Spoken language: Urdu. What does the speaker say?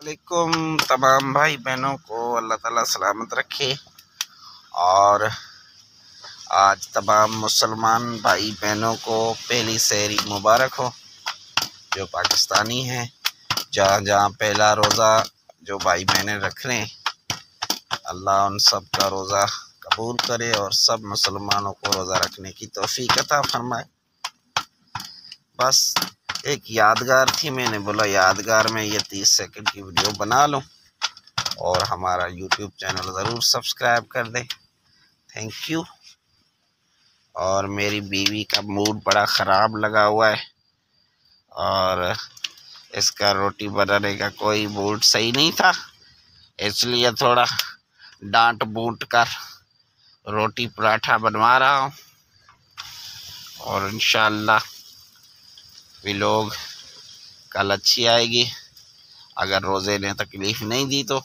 علیکم تمام بھائی بہنوں کو اللہ تعالیٰ سلامت رکھے، اور آج تمام مسلمان بھائی بہنوں کو پہلی سحری مبارک ہو جو پاکستانی ہیں۔ جہاں جہاں پہلا روزہ جو بھائی بہنیں رکھ رہے ہیں، اللہ ان سب کا روزہ قبول کرے اور سب مسلمانوں کو روزہ رکھنے کی توفیق عطا فرمائے۔ بس ایک یادگار تھی، میں نے بولا یادگار میں یہ 30 سیکنڈ کی ویڈیو بنا لوں، اور ہمارا یوٹیوب چینل ضرور سبسکرائب کر دیں۔ Thank you. اور میری بیوی کا موڈ بڑا خراب لگا ہوا ہے، اور اس کا روٹی بنانے کا کوئی موڈ صحیح نہیں تھا، اس لیے تھوڑا ڈانٹ بونٹ کر روٹی پراٹھا بنوا رہا ہوں، اور انشاءاللہ ویلوگ کل اچھی آئے گی۔ اگر روزے نے تکلیف نہیں دی تو